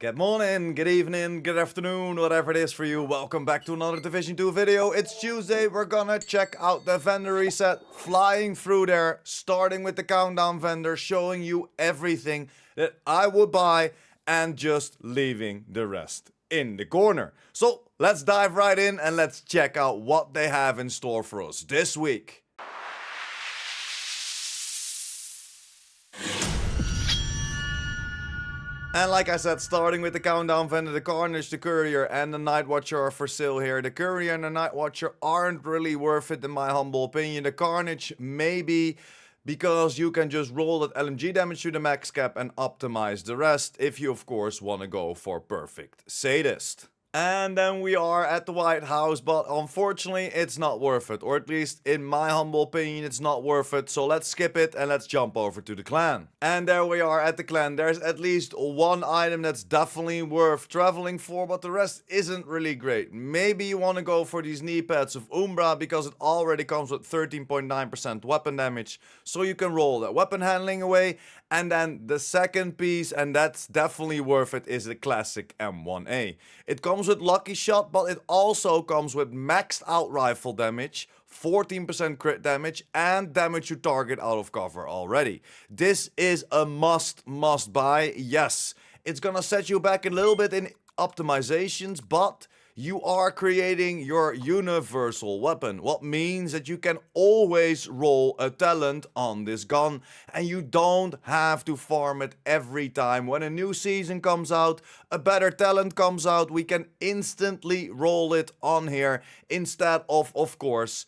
Good morning, good evening, good afternoon, whatever it is for you. Welcome back to another Division 2 video. It's Tuesday, we're gonna check out the vendor reset, flying through there, starting with the countdown vendor, showing you everything that I would buy and just leaving the rest in the corner. So let's dive right in and let's check out what they have in store for us this week. And like I said, starting with the countdown vendor, the Carnage, the Courier, and the Night Watcher are for sale here. The Courier and the Night Watcher aren't really worth it in my humble opinion. The Carnage maybe, because you can just roll that LMG damage to the max cap and optimize the rest if you of course want to go for perfect sadist. And then we are at the White House, but unfortunately it's not worth it. Or at least in my humble opinion it's not worth it. So let's skip it and let's jump over to the clan. And there we are at the clan. There's at least one item that's definitely worth traveling for, but the rest isn't really great. Maybe you want to go for these knee pads of Umbra because it already comes with 13.9% weapon damage. So you can roll that weapon handling away. And then the second piece, and that's definitely worth it, is the classic M1A. It comes with Lucky Shot, but it also comes with maxed out rifle damage, 14% crit damage, and damage to target out of cover already. This is a must buy. Yes, it's gonna set you back a little bit in optimizations, but you are creating your universal weapon, what means that you can always roll a talent on this gun and you don't have to farm it every time. When a new season comes out, a better talent comes out, we can instantly roll it on here instead of course,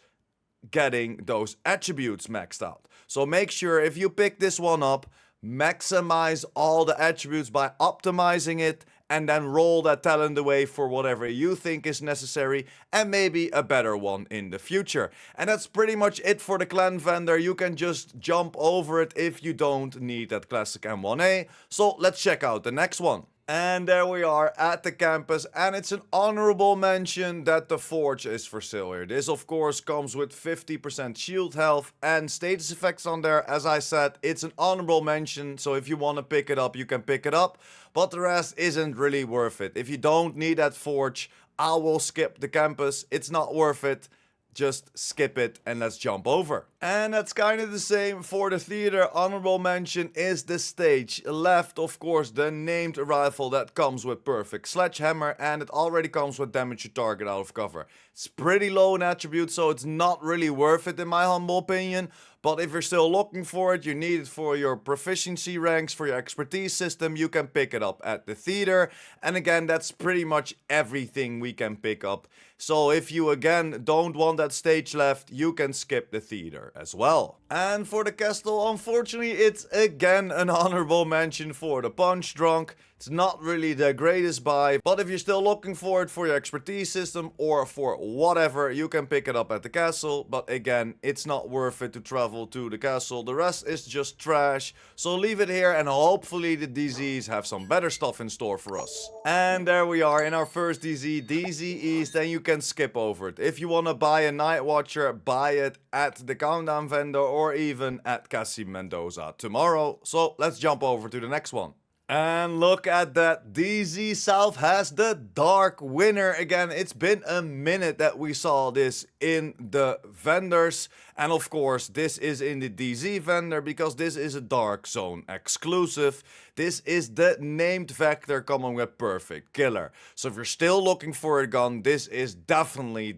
getting those attributes maxed out. So make sure if you pick this one up, maximize all the attributes by optimizing it and then roll that talent away for whatever you think is necessary and maybe a better one in the future. And that's pretty much it for the clan vendor. You can just jump over it if you don't need that classic M1A. So let's check out the next one. And there we are at the campus, and it's an honorable mention that the Forge is for sale here. This of course comes with 50% shield health and status effects on there. As I said, it's an honorable mention, so if you want to pick it up, you can pick it up, but the rest isn't really worth it. If you don't need that Forge, I will skip the campus. It's not worth it. Just skip it and let's jump over. And that's kind of the same for the theater. Honorable mention is the stage left, of course, the named rifle that comes with perfect sledgehammer, and it already comes with damage to target out of cover. It's pretty low in attributes, so it's not really worth it in my humble opinion. But if you're still looking for it, you need it for your proficiency ranks, for your expertise system, you can pick it up at the theater. And again, that's pretty much everything we can pick up. So if you again don't want that stage left, you can skip the theater as well. And for the castle, unfortunately, it's again an honorable mention for the Punch Drunk. It's not really the greatest buy, but if you're still looking for it for your expertise system or for whatever, you can pick it up at the castle. But again, it's not worth it to travel to the castle. The rest is just trash. So leave it here and hopefully the DZs have some better stuff in store for us. And there we are in our first DZ, DZ East, and you can skip over it. If you want to buy a Night Watcher, buy it at the countdown vendor or even at Cassie Mendoza tomorrow. So let's jump over to the next one. And look at that, DZ South has the dark winner again. It's been a minute that we saw this in the vendors. And of course, this is in the DZ vendor because this is a Dark Zone exclusive. This is the named Vector coming with Perfect Killer. So if you're still looking for a gun, this is definitely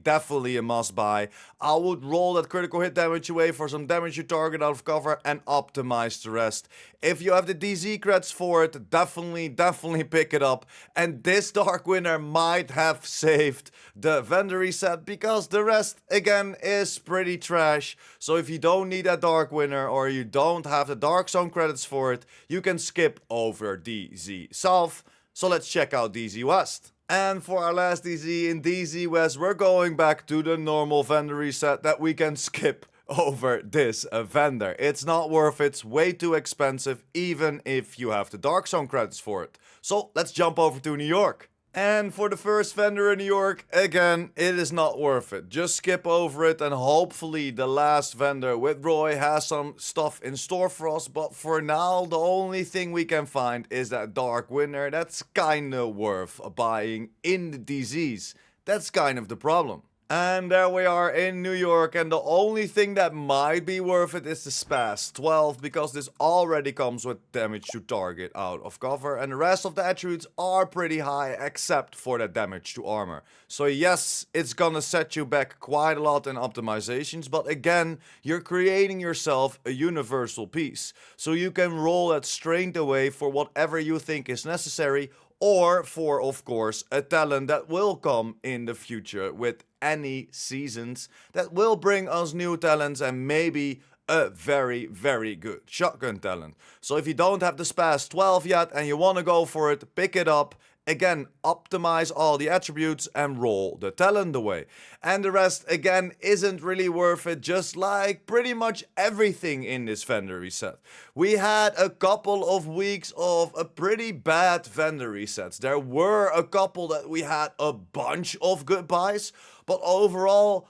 a must buy. I would roll that critical hit damage away for some damage to target out of cover and optimize the rest. If you have the DZ creds for it, definitely pick it up. And this dark winner might have saved the vendor reset because the rest again is pretty trash. So if you don't need that dark winner or you don't have the Dark Zone credits for it, you can skip over DZ South. So let's check out DZ West. And for our last DZ in DZ West, we're going back to the normal vendor reset that we can skip over this vendor. It's not worth it, it's way too expensive, even if you have the Dark Zone credits for it. So let's jump over to New York. And for the first vendor in New York, again, it is not worth it. Just skip over it, and hopefully the last vendor with Roy has some stuff in store for us. But for now, the only thing we can find is that Dark Winner. That's kinda worth buying in the DZs. That's kind of the problem. And there we are in New York, and the only thing that might be worth it is the Spaz 12, because this already comes with damage to target out of cover, and the rest of the attributes are pretty high except for the damage to armor. So yes, it's gonna set you back quite a lot in optimizations, but again, you're creating yourself a universal piece. So you can roll that straight away for whatever you think is necessary, or for, of course, a talent that will come in the future with any seasons that will bring us new talents and maybe a very, very good shotgun talent. So if you don't have the Spaz 12 yet and you want to go for it, pick it up. Again, optimize all the attributes and roll the talent away. And the rest, again, isn't really worth it, just like pretty much everything in this vendor reset. We had a couple of weeks of a pretty bad vendor resets. There were a couple that we had a bunch of good buys, but overall,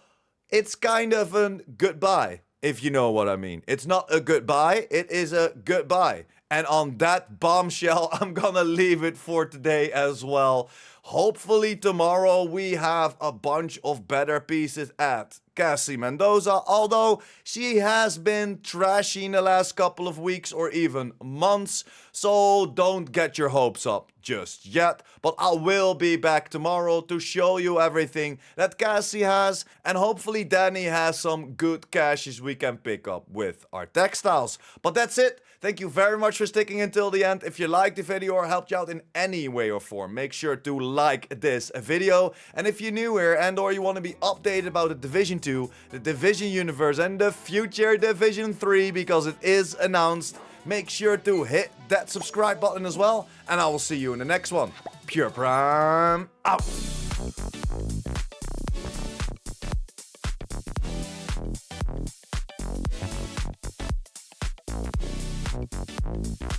it's kind of a goodbye, if you know what I mean. It's not a goodbye, it is a goodbye. And on that bombshell, I'm gonna leave it for today as well. Hopefully tomorrow we have a bunch of better pieces at Cassie Mendoza, although she has been trashy in the last couple of weeks or even months, so don't get your hopes up just yet. But I will be back tomorrow to show you everything that Cassie has, and hopefully Danny has some good caches we can pick up with our textiles. But that's it. Thank you very much for sticking until the end. If you liked the video or helped you out in any way or form, make sure to like this video. And if you're new here and or you want to be updated about the Division 2, the Division Universe and the future Division 3, because it is announced, make sure to hit that subscribe button as well. And I will see you in the next one. PurePrime out.